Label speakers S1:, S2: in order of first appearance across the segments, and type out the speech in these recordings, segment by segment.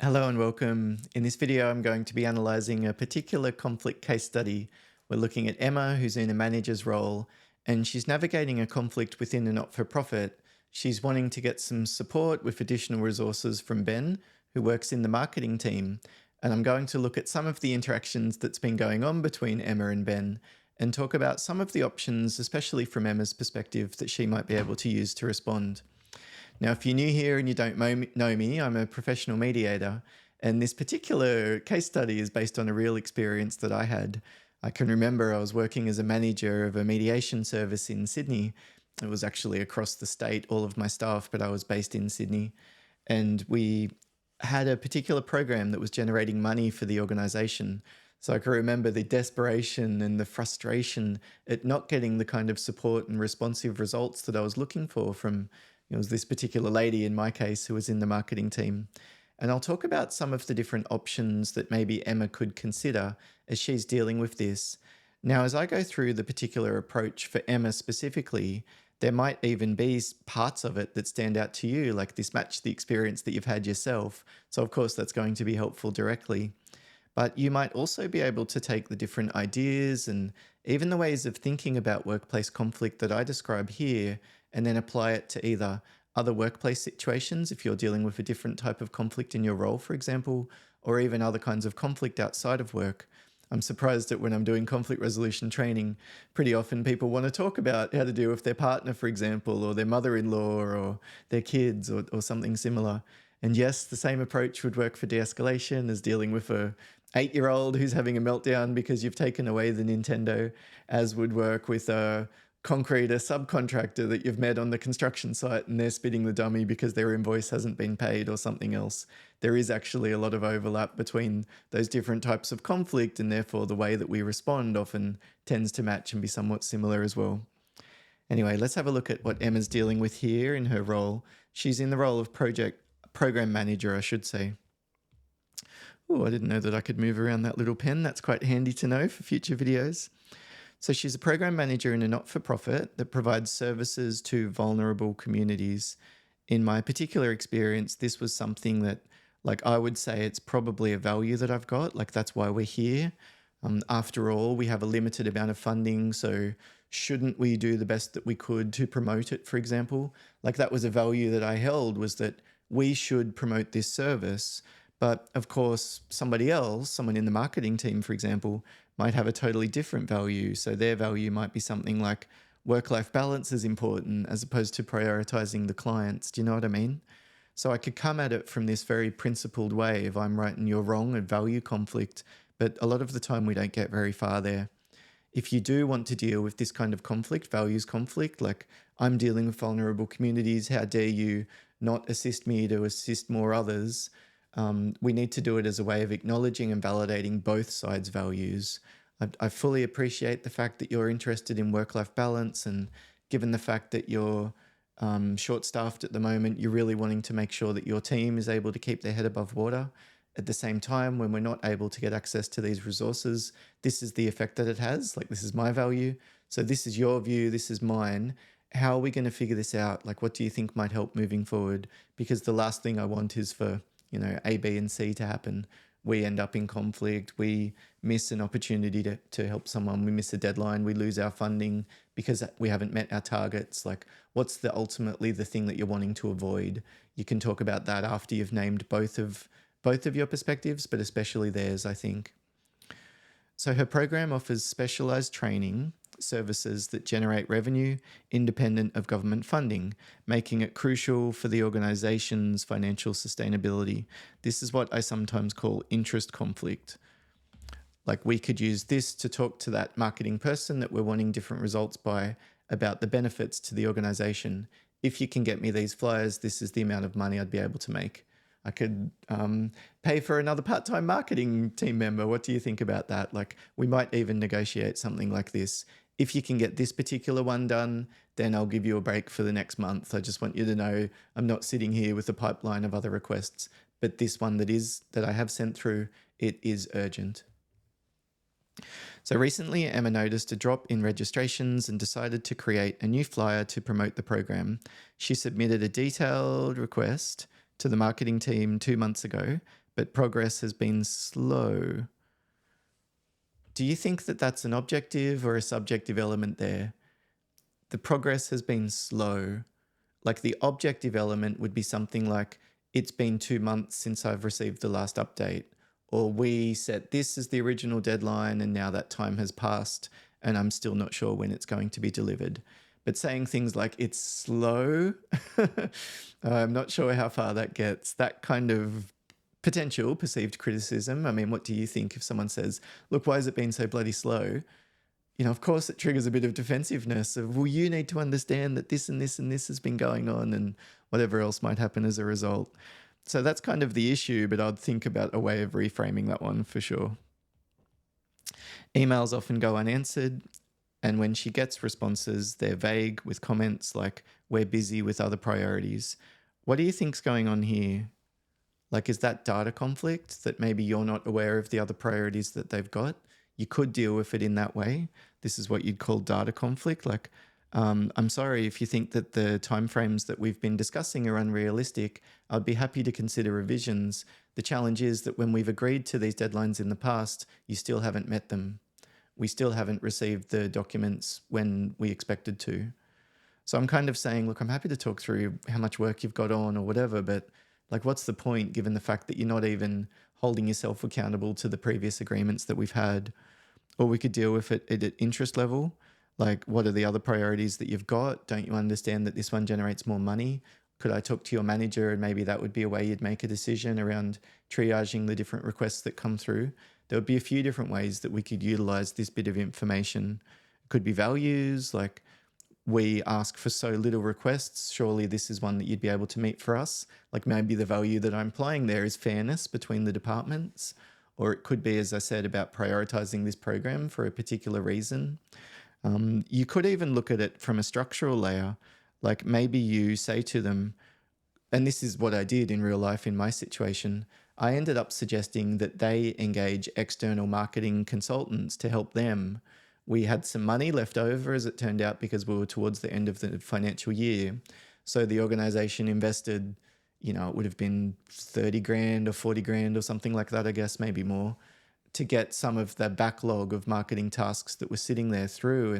S1: Hello and welcome. In this video, I'm going to be analysing a particular conflict case study. We're looking at Emma, who's in a manager's role, and she's navigating a conflict within a not-for-profit. She's wanting to get some support with additional resources from Ben, who works in the marketing team. And I'm going to look at some of the interactions that's been going on between Emma and Ben and talk about some of the options, especially from Emma's perspective, that she might be able to use to respond. Now, if you're new here and you don't know me, I'm a professional mediator, and this particular case study is based on a real experience that I had. I can remember I was working as a manager of a mediation service in Sydney. It was actually across the state, all of my staff, but I was based in Sydney. And we had a particular program that was generating money for the organisation. So I can remember the desperation and the frustration at not getting the kind of support and responsive results that I was looking for from it was this particular lady, in my case, who was in the marketing team. And I'll talk about some of the different options that maybe Emma could consider as she's dealing with this. Now, as I go through the particular approach for Emma specifically, there might even be parts of it that stand out to you, like this match the experience that you've had yourself. So, of course, that's going to be helpful directly. But you might also be able to take the different ideas and even the ways of thinking about workplace conflict that I describe here and then apply it to either other workplace situations, if you're dealing with a different type of conflict in your role, for example, or even other kinds of conflict outside of work. I'm surprised that when I'm doing conflict resolution training, pretty often people want to talk about how to deal with their partner, for example, or their mother-in-law or their kids or something similar. And yes, the same approach would work for de-escalation as dealing with a 8-year-old who's having a meltdown because you've taken away the Nintendo, as would work with a subcontractor that you've met on the construction site and they're spitting the dummy because their invoice hasn't been paid or something else. There is actually a lot of overlap between those different types of conflict, and therefore the way that we respond often tends to match and be somewhat similar as well. Anyway, let's have a look at what Emma's dealing with here in her role. She's in the role of program manager, I should say. Oh, I didn't know that I could move around that little pen. That's quite handy to know for future videos. So she's a program manager in a not-for-profit that provides services to vulnerable communities. In my particular experience, this was something that, I would say it's probably a value that I've got. That's why we're here. After all, we have a limited amount of funding, so shouldn't we do the best that we could to promote it, for example? That was a value that I held, was that we should promote this service. But of course, somebody else, someone in the marketing team, for example, might have a totally different value. So their value might be something like work-life balance is important as opposed to prioritizing the clients. Do you know what I mean? So I could come at it from this very principled way of I'm right and you're wrong, a value conflict. But a lot of the time we don't get very far there. If you do want to deal with this kind of conflict, values conflict, like I'm dealing with vulnerable communities, how dare you not assist me to assist more others? We need to do it as a way of acknowledging and validating both sides' values. I fully appreciate the fact that you're interested in work-life balance, and given the fact that you're short-staffed at the moment, you're really wanting to make sure that your team is able to keep their head above water. At the same time, when we're not able to get access to these resources, this is the effect that it has. This is my value. So this is your view, this is mine. How are we going to figure this out? What do you think might help moving forward? Because the last thing I want is for A, B, and C to happen. We end up in conflict. We miss an opportunity to help someone. We miss a deadline. We lose our funding because we haven't met our targets. What's ultimately the thing that you're wanting to avoid? You can talk about that after you've named both of your perspectives, but especially theirs, I think. So her program offers specialized training services that generate revenue independent of government funding, making it crucial for the organization's financial sustainability. This is what I sometimes call interest conflict. We could use this to talk to that marketing person that we're wanting different results by about the benefits to the organization. If you can get me these flyers, this is the amount of money I'd be able to make. I could pay for another part-time marketing team member. What do you think about that? We might even negotiate something like this. If you can get this particular one done, then I'll give you a break for the next month. I just want you to know I'm not sitting here with a pipeline of other requests, but this one that I have sent through, it is urgent. So recently, Emma noticed a drop in registrations and decided to create a new flyer to promote the program. She submitted a detailed request to the marketing team 2 months ago, but progress has been slow. Do you think that that's an objective or a subjective element there? The progress has been slow. Like the objective element would be something like, it's been 2 months since I've received the last update, or we set this as the original deadline and now that time has passed and I'm still not sure when it's going to be delivered. But saying things like it's slow, I'm not sure how far that gets. That kind of potential perceived criticism. I mean, what do you think if someone says, look, why has it been so bloody slow? You know, of course it triggers a bit of defensiveness of, well, you need to understand that this and this and this has been going on and whatever else might happen as a result. So that's kind of the issue, but I'd think about a way of reframing that one for sure. Emails often go unanswered, and when she gets responses, they're vague with comments like, we're busy with other priorities. What do you think's going on here? Like, is that data conflict that maybe you're not aware of the other priorities that they've got? You could deal with it in that way. This is what you'd call data conflict. Like, I'm sorry if you think that the timeframes that we've been discussing are unrealistic. I'd be happy to consider revisions. The challenge is that when we've agreed to these deadlines in the past, you still haven't met them. We still haven't received the documents when we expected to. So I'm kind of saying, look, I'm happy to talk through how much work you've got on or whatever, but like, what's the point given the fact that you're not even holding yourself accountable to the previous agreements that we've had? Or we could deal with it at interest level. Like, what are the other priorities that you've got? Don't you understand that this one generates more money? Could I talk to your manager and maybe that would be a way you'd make a decision around triaging the different requests that come through? There would be a few different ways that we could utilize this bit of information. It could be values, like, we ask for so little requests, surely this is one that you'd be able to meet for us. Like, maybe the value that I'm applying there is fairness between the departments. Or it could be, as I said, about prioritizing this program for a particular reason. You could even look at it from a structural layer. Like, maybe you say to them, and this is what I did in real life in my situation, I ended up suggesting that they engage external marketing consultants to help them. We had some money left over, as it turned out, because we were towards the end of the financial year. So the organization invested, you know, it would have been 30 grand or 40 grand or something like that, I guess, maybe more, to get some of the backlog of marketing tasks that were sitting there through.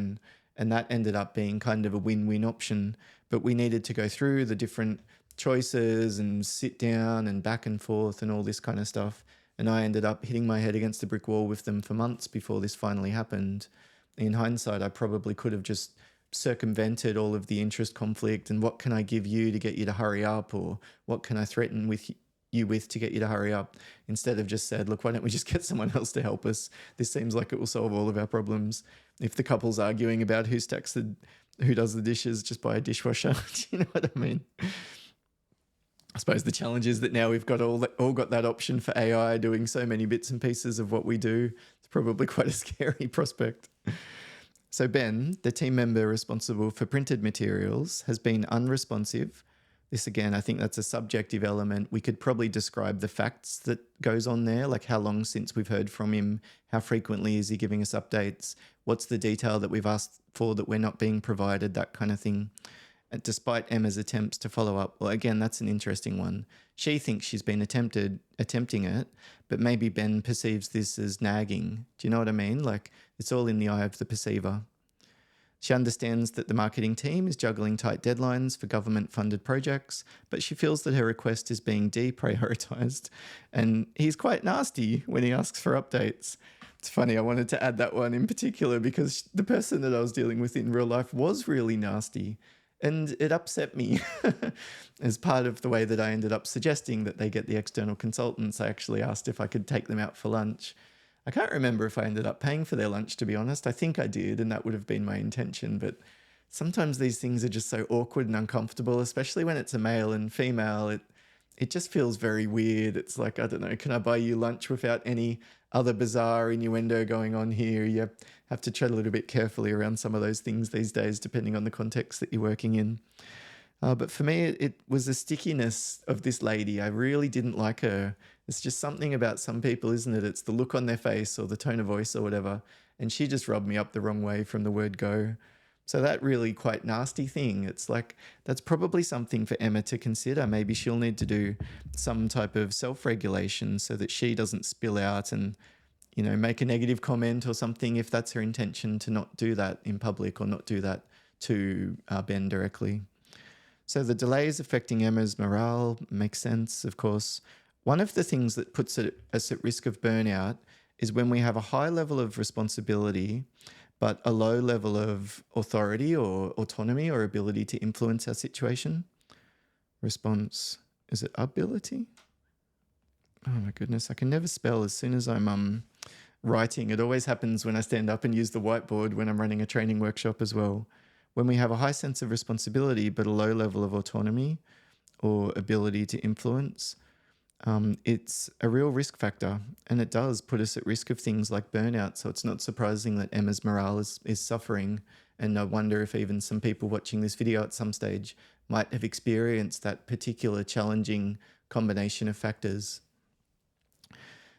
S1: And that ended up being kind of a win-win option. But we needed to go through the different choices and sit down and back and forth and all this kind of stuff. And I ended up hitting my head against a brick wall with them for months before this finally happened. In hindsight, I probably could have just circumvented all of the interest conflict and what can I give you to get you to hurry up, or what can I threaten with you with to get you to hurry up, instead of just said, look, why don't we just get someone else to help us? This seems like it will solve all of our problems. If the couple's arguing about who does the dishes, just buy a dishwasher. Do you know what I mean? I suppose the challenge is that now we've got all got that option for AI doing so many bits and pieces of what we do. It's probably quite a scary prospect. So Ben, the team member responsible for printed materials, has been unresponsive. This again, I think that's a subjective element. We could probably describe the facts that goes on there, like how long since we've heard from him, how frequently is he giving us updates, what's the detail that we've asked for that we're not being provided, that kind of thing. And despite Emma's attempts to follow up, well, again, that's an interesting one. She thinks she's been attempting it, but maybe Ben perceives this as nagging. Do you know what I mean? Like, it's all in the eye of the perceiver. She understands that the marketing team is juggling tight deadlines for government-funded projects, but she feels that her request is being deprioritized, and he's quite nasty when he asks for updates. It's funny, I wanted to add that one in particular because the person that I was dealing with in real life was really nasty. And it upset me. As part of the way that I ended up suggesting that they get the external consultants, I actually asked if I could take them out for lunch. I can't remember if I ended up paying for their lunch, to be honest. I think I did, and that would have been my intention. But sometimes these things are just so awkward and uncomfortable, especially when it's a male and female. It just feels very weird. It's like, I don't know, can I buy you lunch without any other bizarre innuendo going on here? You have to tread a little bit carefully around some of those things these days, depending on the context that you're working in. But for me, it was the stickiness of this lady. I really didn't like her. It's just something about some people, isn't it? It's the look on their face or the tone of voice or whatever. And she just rubbed me up the wrong way from the word go. So that really quite nasty thing. It's like that's probably something for Emma to consider. Maybe she'll need to do some type of self-regulation so that she doesn't spill out and, make a negative comment or something if that's her intention, to not do that in public or not do that to Ben directly. So the delays affecting Emma's morale makes sense, of course. One of the things that puts us at risk of burnout is when we have a high level of responsibility, but a low level of authority or autonomy or ability to influence our situation. Response, is it ability? Oh my goodness, I can never spell as soon as I'm writing. It always happens when I stand up and use the whiteboard when I'm running a training workshop as well. When we have a high sense of responsibility, but a low level of autonomy or ability to influence, it's a real risk factor, and it does put us at risk of things like burnout. So it's not surprising that Emma's morale is suffering. And I wonder if even some people watching this video at some stage might have experienced that particular challenging combination of factors.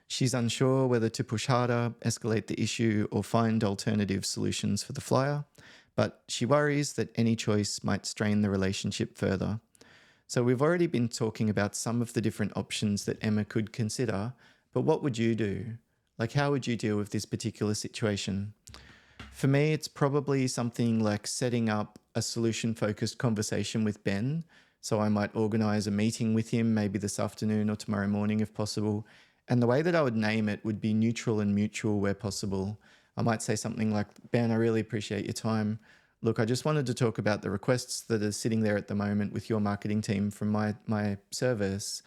S1: She's unsure whether to push harder, escalate the issue, or find alternative solutions for the flyer, but she worries that any choice might strain the relationship further. So we've already been talking about some of the different options that Emma could consider, but what would you do? Like, how would you deal with this particular situation? For me, it's probably something like setting up a solution-focused conversation with Ben. So I might organize a meeting with him, maybe this afternoon or tomorrow morning if possible. And the way that I would name it would be neutral and mutual where possible. I might say something like, Ben, I really appreciate your time. Look, I just wanted to talk about the requests that are sitting there at the moment with your marketing team from my service.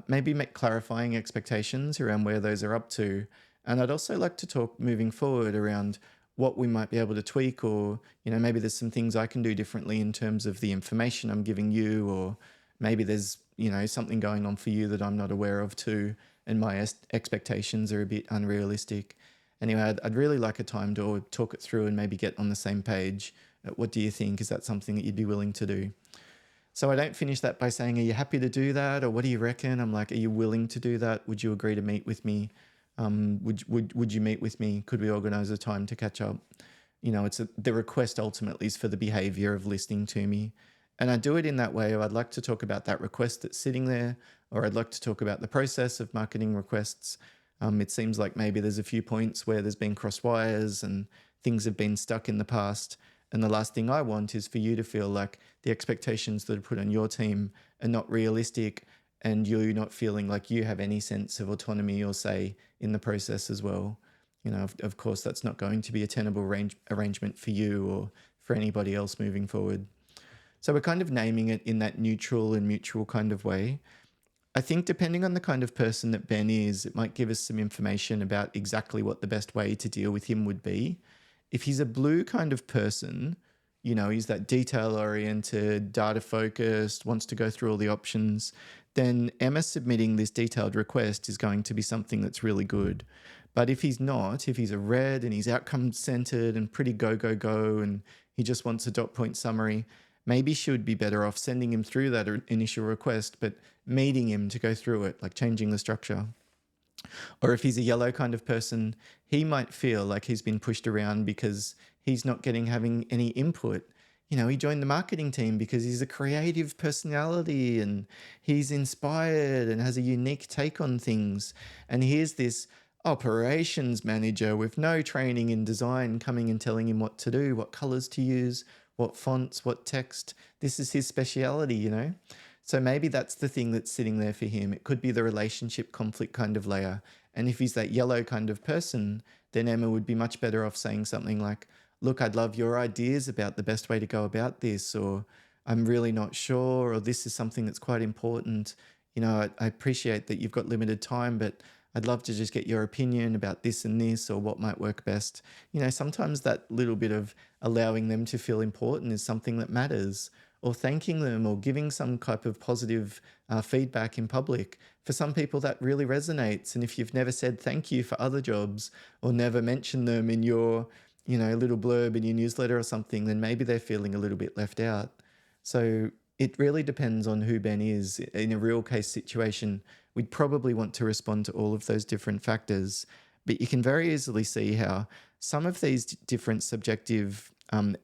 S1: Maybe make clarifying expectations around where those are up to. And I'd also like to talk moving forward around what we might be able to tweak, or, maybe there's some things I can do differently in terms of the information I'm giving you, or maybe there's, something going on for you that I'm not aware of too, and my expectations are a bit unrealistic. Anyway, I'd really like a time to talk it through and maybe get on the same page. What do you think? Is that something that you'd be willing to do? So I don't finish that by saying, are you happy to do that? Or what do you reckon? I'm like, are you willing to do that? Would you agree to meet with me? Would you meet with me? Could we organize a time to catch up? The request ultimately is for the behavior of listening to me. And I do it in that way. I'd like to talk about that request that's sitting there, or I'd like to talk about the process of marketing requests. It seems like maybe there's a few points where there's been cross wires and things have been stuck in the past. And the last thing I want is for you to feel like the expectations that are put on your team are not realistic, and you're not feeling like you have any sense of autonomy or say in the process as well. Of course, that's not going to be a tenable arrangement for you or for anybody else moving forward. So we're kind of naming it in that neutral and mutual kind of way. I think depending on the kind of person that Ben is, it might give us some information about exactly what the best way to deal with him would be. If he's a blue kind of person, he's that detail-oriented, data-focused, wants to go through all the options, then Emma submitting this detailed request is going to be something that's really good. But if he's not, if he's a red and he's outcome-centered and pretty go, go, go, and he just wants a dot point summary, maybe she would be better off sending him through that initial request, but meeting him to go through it, like changing the structure. Or if he's a yellow kind of person, he might feel like he's been pushed around because he's not having any input. He joined the marketing team because he's a creative personality and he's inspired and has a unique take on things. And here's this operations manager with no training in design coming and telling him what to do, what colors to use, what fonts, what text. This is his speciality, So maybe that's the thing that's sitting there for him. It could be the relationship conflict kind of layer. And if he's that yellow kind of person, then Emma would be much better off saying something like, look, I'd love your ideas about the best way to go about this, or I'm really not sure, or this is something that's quite important. I appreciate that you've got limited time, but I'd love to just get your opinion about this and this, or what might work best. Sometimes that little bit of allowing them to feel important is something that matters, or thanking them or giving some type of positive feedback in public. For some people, that really resonates. And if you've never said thank you for other jobs or never mentioned them in your, little blurb in your newsletter or something, then maybe they're feeling a little bit left out. So it really depends on who Ben is. In a real case situation, we'd probably want to respond to all of those different factors. But you can very easily see how some of these different subjective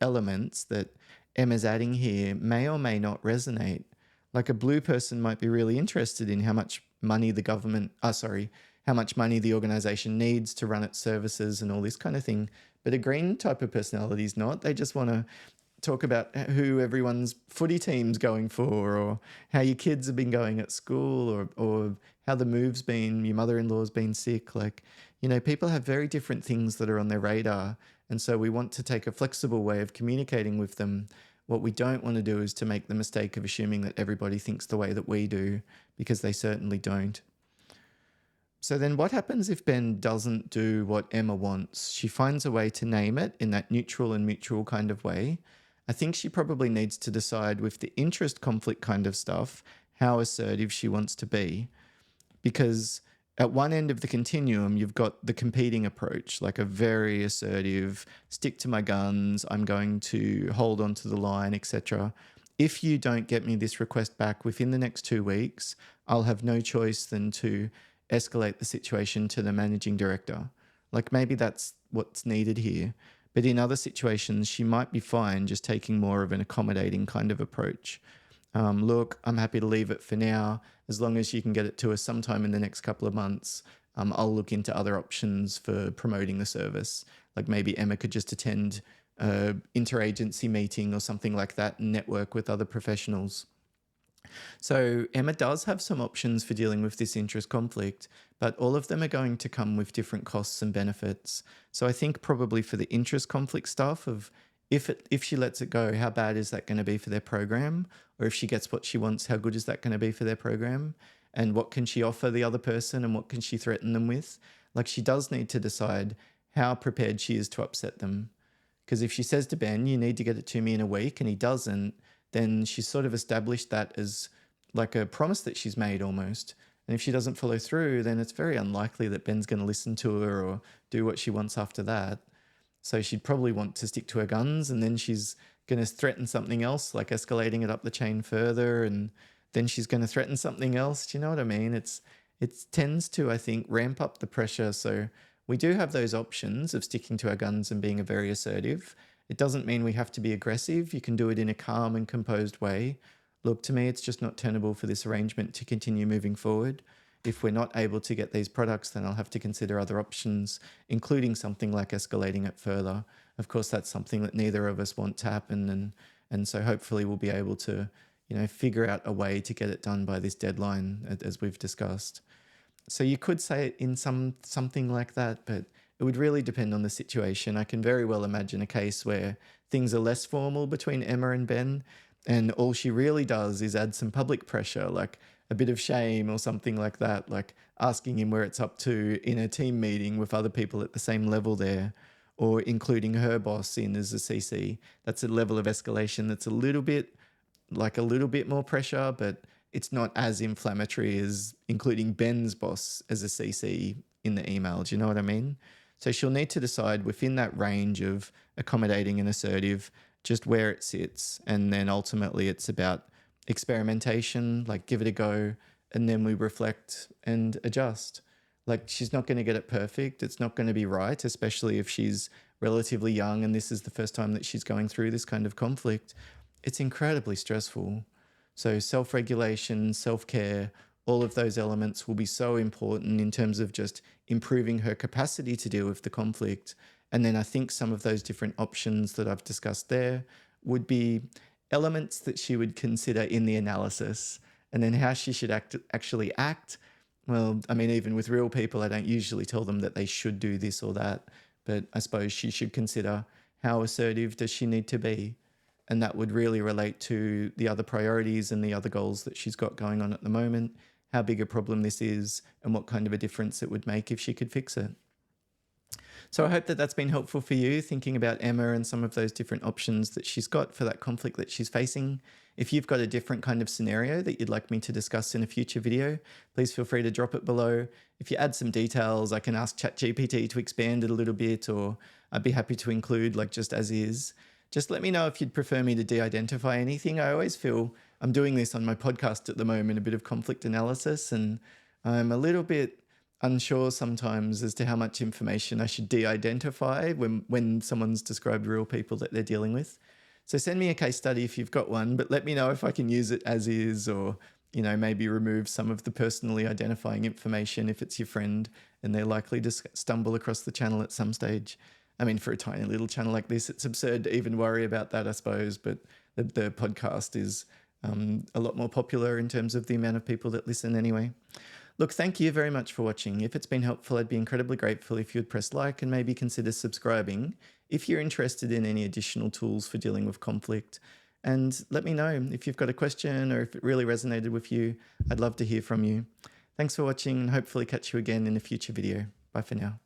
S1: elements that Emma's adding here may or may not resonate. Like a blue person might be really interested in how much money the government, how much money the organization needs to run its services and all this kind of thing. But a green type of personality is not. They just want to talk about who everyone's footy team's going for, or how your kids have been going at school, or how the move's been, your mother-in-law's been sick. Like, people have very different things that are on their radar. And so we want to take a flexible way of communicating with them. What we don't want to do is to make the mistake of assuming that everybody thinks the way that we do, because they certainly don't. So then what happens if Ben doesn't do what Emma wants? She finds a way to name it in that neutral and mutual kind of way. I think she probably needs to decide with the interest conflict kind of stuff how assertive she wants to be. Because at one end of the continuum, you've got the competing approach, like a very assertive, stick to my guns, I'm going to hold on to the line, etc. If you don't get me this request back within the next 2 weeks, I'll have no choice than to escalate the situation to the managing director. Like maybe that's what's needed here. But in other situations, she might be fine just taking more of an accommodating kind of approach. Look, I'm happy to leave it for now. As long as you can get it to us sometime in the next couple of months, I'll look into other options for promoting the service. Like maybe Emma could just attend an interagency meeting or something like that and network with other professionals. So Emma does have some options for dealing with this interest conflict, but all of them are going to come with different costs and benefits. So I think probably for the interest conflict stuff of if she lets it go, how bad is that going to be for their program? Or if she gets what she wants, how good is that going to be for their program? And what can she offer the other person and what can she threaten them with? Like she does need to decide how prepared she is to upset them. Because if she says to Ben, you need to get it to me in a week, and he doesn't, then she's sort of established that as like a promise that she's made almost. And if she doesn't follow through, then it's very unlikely that Ben's going to listen to her or do what she wants after that. So she'd probably want to stick to her guns, and then she's going to threaten something else, like escalating it up the chain further, and then she's going to threaten something else. Do you know what I mean? It tends to, I think, ramp up the pressure. So we do have those options of sticking to our guns and being very assertive. It doesn't mean we have to be aggressive. You can do it in a calm and composed way. Look, to me, it's just not tenable for this arrangement to continue moving forward. If we're not able to get these products, then I'll have to consider other options, including something like escalating it further. Of course, that's something that neither of us want to happen. And so hopefully we'll be able to, figure out a way to get it done by this deadline, as we've discussed. So you could say it in something like that, but it would really depend on the situation. I can very well imagine a case where things are less formal between Emma and Ben, and all she really does is add some public pressure, like a bit of shame or something like that, like asking him where it's up to in a team meeting with other people at the same level there, or including her boss in as a CC. That's a level of escalation that's a little bit more pressure, but it's not as inflammatory as including Ben's boss as a CC in the email. Do you know what I mean? So she'll need to decide within that range of accommodating and assertive just where it sits. And then ultimately it's about experimentation, like give it a go, and then we reflect and adjust. Like she's not going to get it perfect. It's not going to be right, especially if she's relatively young and this is the first time that she's going through this kind of conflict. It's incredibly stressful. So self-regulation, self-care, all of those elements will be so important in terms of just improving her capacity to deal with the conflict. And then I think some of those different options that I've discussed there would be elements that she would consider in the analysis. And then how she should actually act. Well, I mean, even with real people, I don't usually tell them that they should do this or that. But I suppose she should consider how assertive does she need to be. And that would really relate to the other priorities and the other goals that she's got going on at the moment, how big a problem this is, and what kind of a difference it would make if she could fix it. So I hope that that's been helpful for you, thinking about Emma and some of those different options that she's got for that conflict that she's facing. If you've got a different kind of scenario that you'd like me to discuss in a future video, please feel free to drop it below. If you add some details, I can ask ChatGPT to expand it a little bit, or I'd be happy to include like just as is. Just let me know if you'd prefer me to de-identify anything. I always feel I'm doing this on my podcast at the moment, a bit of conflict analysis, and I'm a little bit unsure sometimes as to how much information I should de-identify when someone's described real people that they're dealing with. So send me a case study if you've got one, but let me know if I can use it as is, or maybe remove some of the personally identifying information if it's your friend and they're likely to stumble across the channel at some stage. I mean, for a tiny little channel like this, it's absurd to even worry about that, I suppose, but the podcast is a lot more popular in terms of the amount of people that listen anyway. Look, thank you very much for watching. If it's been helpful, I'd be incredibly grateful if you'd press like and maybe consider subscribing if you're interested in any additional tools for dealing with conflict. And let me know if you've got a question or if it really resonated with you. I'd love to hear from you. Thanks for watching, and hopefully catch you again in a future video. Bye for now.